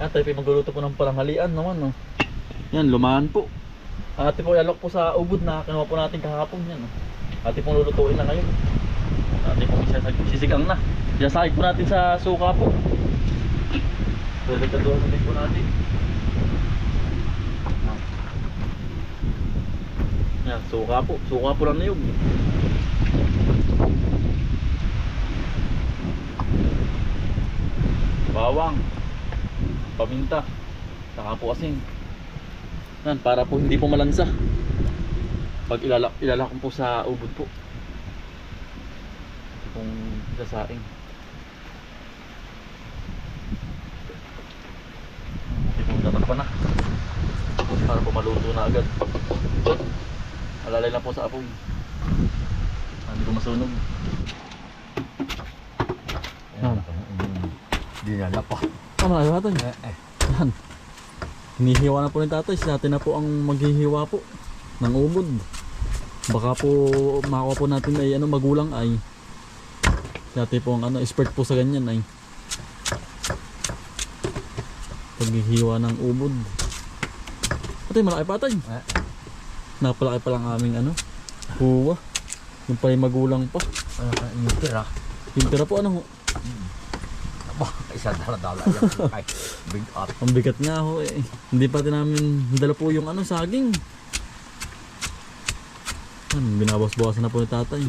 At tayo magluluto po ng palanghalian naman, no. Yan, lumahan po. Ate po ilalok po sa ubod na kinuha po natin kahapon yan, no. Ate pong lulutuin na ngayon. Ate pong sisigang na. Sasahid po natin sa suka po. Dagdaduhan na din po natin. Yan, suka po. Suka po lang na yun. Bawang, paminta, saka po asin. Yan, para po hindi po malansa pag ilalak po sa ubod po. Kung sasaing. Hindi po tatakpan na para po maluto na agad. Alalay lang po sa apoy. Hindi po masunog. Dinala pa. Ano na natin? Yan. Hinihiwa na po ni tatay. Si atin na po ang maghihiwa po ng ubod. Baka po makakuha po natin ay magulang ay. Si ate po ang expert po sa ganyan ay. Paghihiwa ng ubod. Patay, malaki pa tay. Napalaki pa lang aming huwa. Yung pala magulang pa. Yung tira. Yung tira po Isa dala-dala yan. Ay, big up. Ang bigat nga ho eh. Hindi pa din namin dala po yung saging. Binabawas-bawasan na po ni tatay.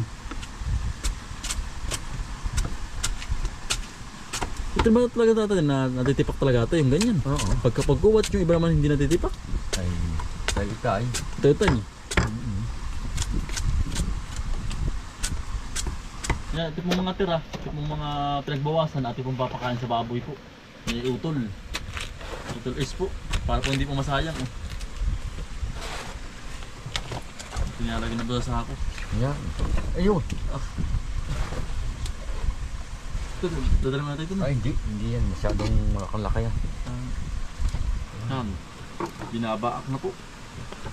Ito ba talaga tatay na natitipak talaga ito yung ganyan? Oo. Pagkakuwat yung iba naman hindi natitipak. Ay, tayo. Ito. Yan, ito pong mga tira, ito pong mga pinagbawasan, ito pong papakain sa baboy po. May utol. Utol is po, para po hindi po masayang. Ito nilalagay na doon sa ako. Yan. Ayun. Ito, dadala mo natin ito. Ay, hindi yan. Masyadong malakalaki yan. Yan. Binabaak na po.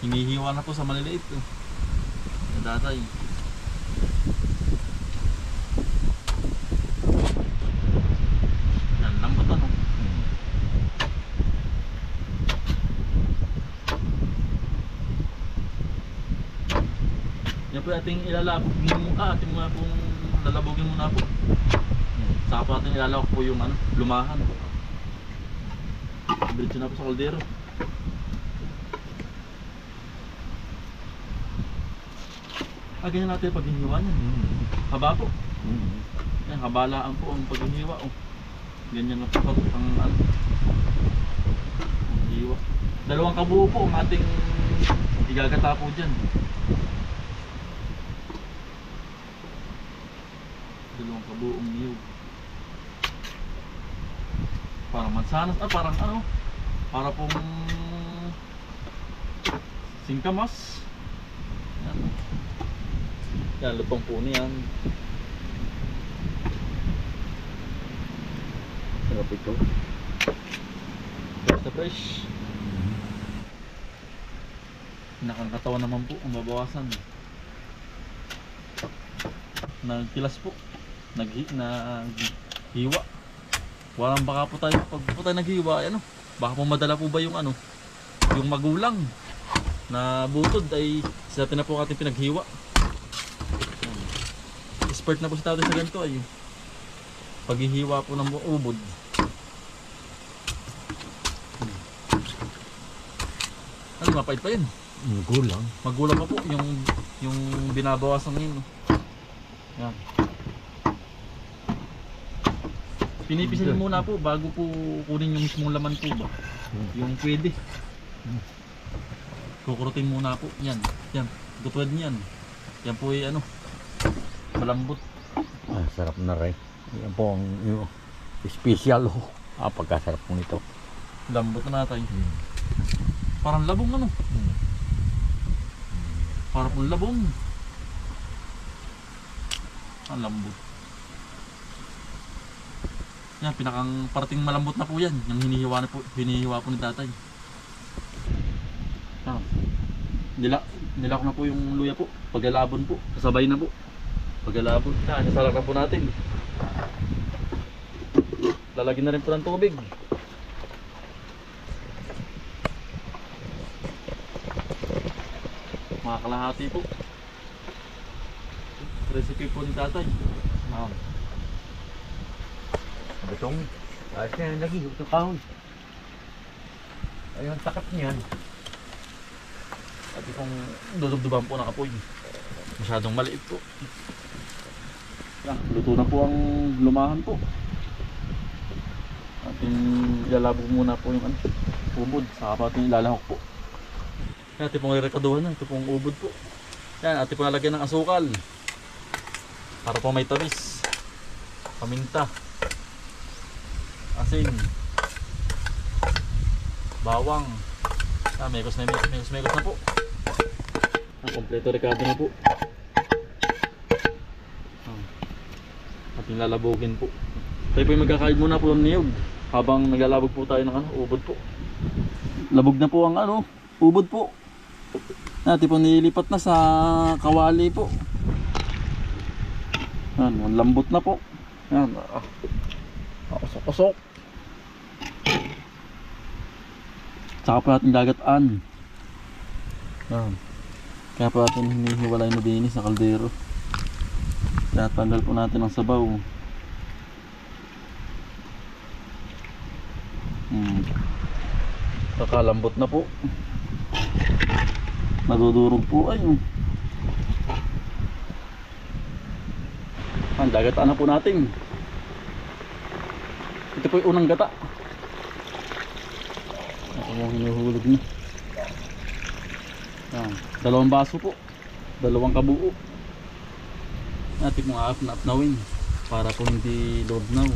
Hinihiwa na po sa maliliit. Nadatay. Yan, lambot Yan po ating ilalabog muna. Ating mga pong lalabogin muna po. Saka po ating ilalawak po yung lumahan. Diretso na po sa kaldero. Ganyan natin paghihiwa niya. Haba po. Yan, habalaan po ang paghihiwa. Ganyan na po ang hiwa. Dalawang kabuo po ang ating igagata po dyan. Dalawang kabuong niyog. Parang mansanas, parang para pong singkamas. Yan. Yan, lutong po niyan. Sarap ito. Fresh na fresh. Nakakatawan naman po ang babawasan. Nagkilas po. Naghiwa. Walang baka po tayo, pag po tayo naghiwa, baka po madala po ba yung yung magulang na butod ay sa atin na po ating pinaghiwa. Expert na po si tatay sa ganito ay paghihiwa po ng ubod. Mapait pa yun. Magulang. Magulang pa po yung binabawasan ngayon. Yan. Pinipisil muna po bago po kunin yung mismong laman po ba. Yung pwede. Kukurutin muna po. Yan. Yan. Tutulad niyan. Yan po ay malambot. Sarap na rin. Yan po ang special pagkasarap po nito. Lambot na natin. Parang labong Parang pong labong. Ang lambot. Yan, pinakang parating malambot na po yan. Yung hinihiwa po ni tatay. Nilak na po yung luya po. Paglalabon po. Kasabay na po. Paglalabon. Yan, nasalak na po natin. Lalagyan na rin po ng tubig. Mga kalahati po. Recipe po ni tatay. Betong. Ayos na yan lagi. Ito kahon. Ayun, takap niyan. At itong dudubduban po ng apoy. Masyadong maliit po. Yan, luto na po ang lumahan po. Ating ilalabog muna po yung ubod. Saka pa ating ilalahok po. Yan, ating pong irekaduhan na. Ito pong ubod po. Yan, ating pong lalagyan ng asukal. Para po may tamis. Paminta. Asin. Bawang. Mekos na po. Ang kompleto rekado na po. Ating lalabogin po. Tayo po yung magkakaid muna po ng niyog. Habang naglalabog po tayo ng ubod po. Labog na po ang ubod po. Natin po nilipat na sa kawali po. Yan, ang lambot na po. Yan, usok-usok. Tsaka po natin gagataan. Yan. Kaya po natin hinihiwalay na din sa kaldero. Kaya tanggal po natin ang sabaw. Kakalambot na po. Nadudurog po ay. Ang gagataan na po natin. Ito po yung unang gata. Ako mo hinuhulog niya. Yan. 2 baso po. 2 kabuo. Natin mong aap-naapnawin para po hindi lordnaw.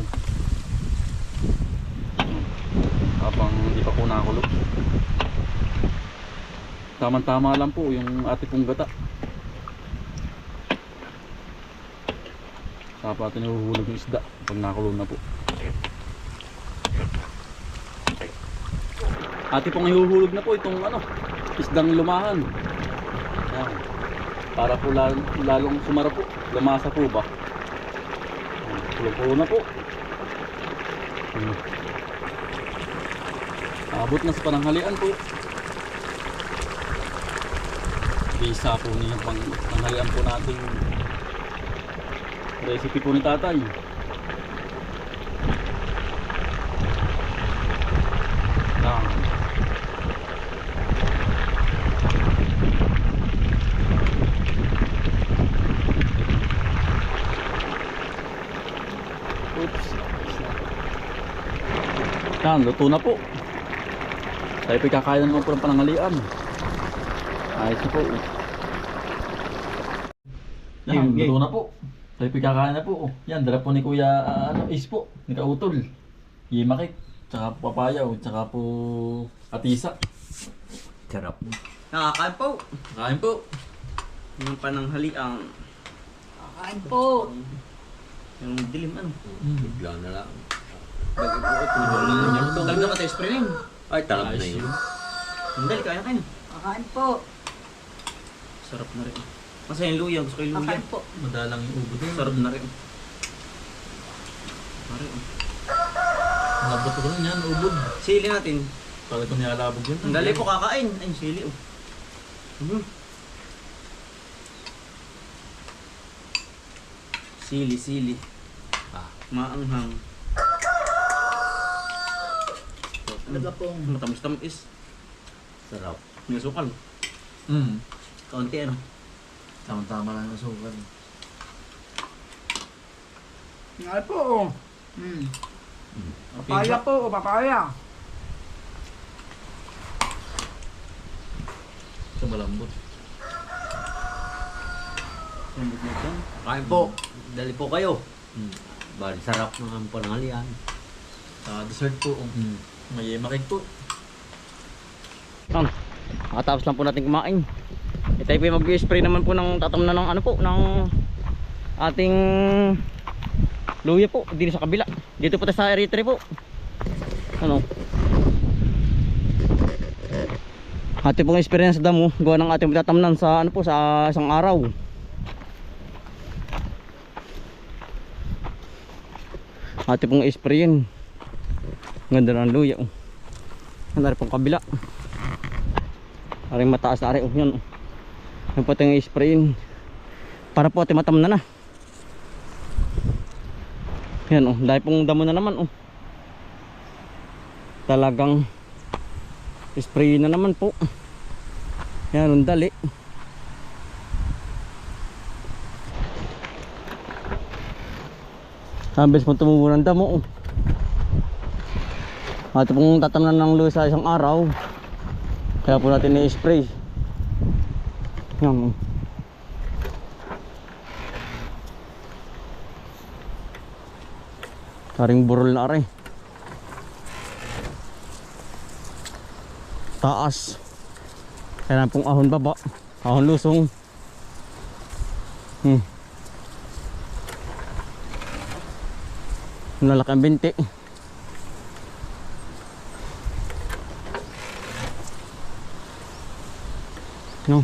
Habang hindi pa po nakakulog. Tama-tama lang po yung ating pong gata. Saka natin ihuhulog yung isda pag nakakulog na po. Ating pong ihuhulog na po itong isdang lumahan. Ayan. Para po lalong sumara po. Lamasa po ba? Pulo-pulo na po. Abot na sa pananghalian po. Bisa po niya panghalian po natin. Recipe po ni tatay. Yan. Oops. Yan, luto na po. Tayo po kakain na naman po ng pananghalian. Ayos na po. Yan, luto na po. Tayo po kakain na po. Yan, dala po ni Kuya Is po. Ni Kautol. Yimakik. Tsaka po papayaw. Tsaka po atisa. Sarap. Nakakain po. Kain po. Yung pananghaliang. Kain po. Yung dilim Bigla na lang. Talaga ka tayo spray rin. Ay, talab na Ayos yun. Dali, kaya kain. Kain po. Sarap na rin. Masaya yung luya. Gusto ko yung luya. Kain po. Madalang yung ubod yun. Sarap na rin. Pare, Nabot ko rin yan, ubod. sili natin. Pagkat kung nilalabog yun. Ang dali po kakain. Ay, sili oh. Sili. Maanghang. Talaga pong. Matamis-tamis. Sarap. May sukal. Kaunti Tama-tama lang yung sugar. Kain po. Papaya po. Papaya. Sa malambot. Lambot na ito. Kain po. Dali po kayo. Bali, sarap ng pananghalian. Sa dessert po. May makik po. Nakatapos lang po natin kumain. Tayo po mag-spray naman po ng tatam na ng ng ating luya po dito sa kabila. Dito po tayo sa Eritrea po. Ating pong experience sa damo, gawa ng ating tatamnan sa sa isang araw. Ating pong sprayin. Ganda ng luya. Ang pong kabila. Aring mataas na aring yun. Yung po ating i-sprayin para po ating matam na. Yan oh, dahil pong damo na naman oh. Talagang spray na naman po. Yan, ang dali. Habis po tumubo ng damo. At pong tatamnan ng lusa sa isang araw. Kaya po natin i-spray. Yan. Karing burol na are. Taas. Kaya pong ahon baba. Ahon lusong. Nalaki ang binti. No.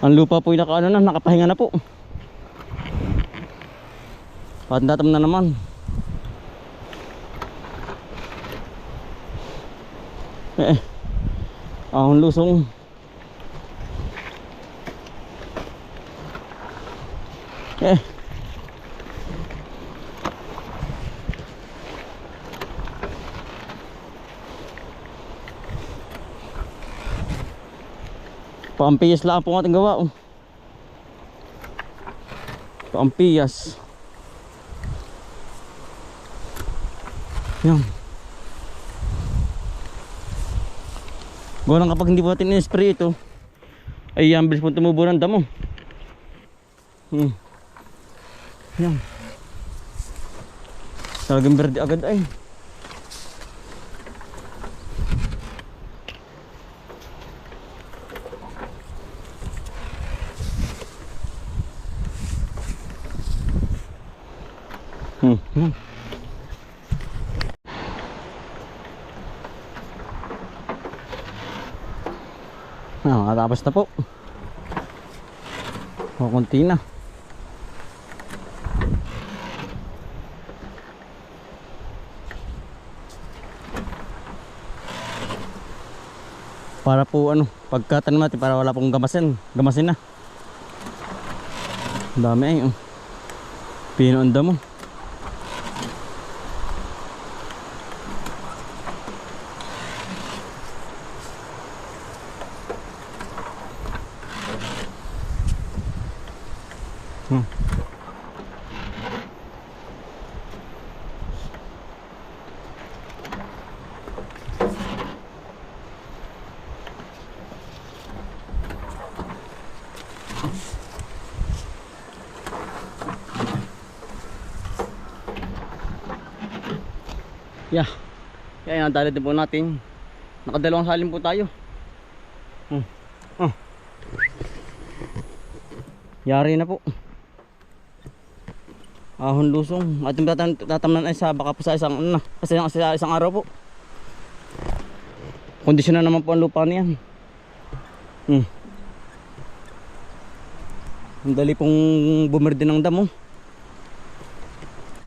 Ang lupa po yung nakapahinga na po. Pandatam na naman. Ahon lusong. Paampiyas lang po ang ating gawa oh. Paampiyas. Yan. Gawa lang kapag hindi po natin in-spray ito ay ang bilis po tumubo ng damo. Yan. Talagang berde agad ay. Nakatapos na po. Kunti na. Para po pagkatanim natin para wala pong gamasin na. Dami ay pinoonda mo. Yeah. Kaya nadali din po natin. Nakadalawang salim po tayo. Yari na po. Ahon lusong. Ating tatamnan ay sa baka po sa isang araw po. Kondisyon na naman po ang lupa niyan. Ang dali pong bumerde ng damo.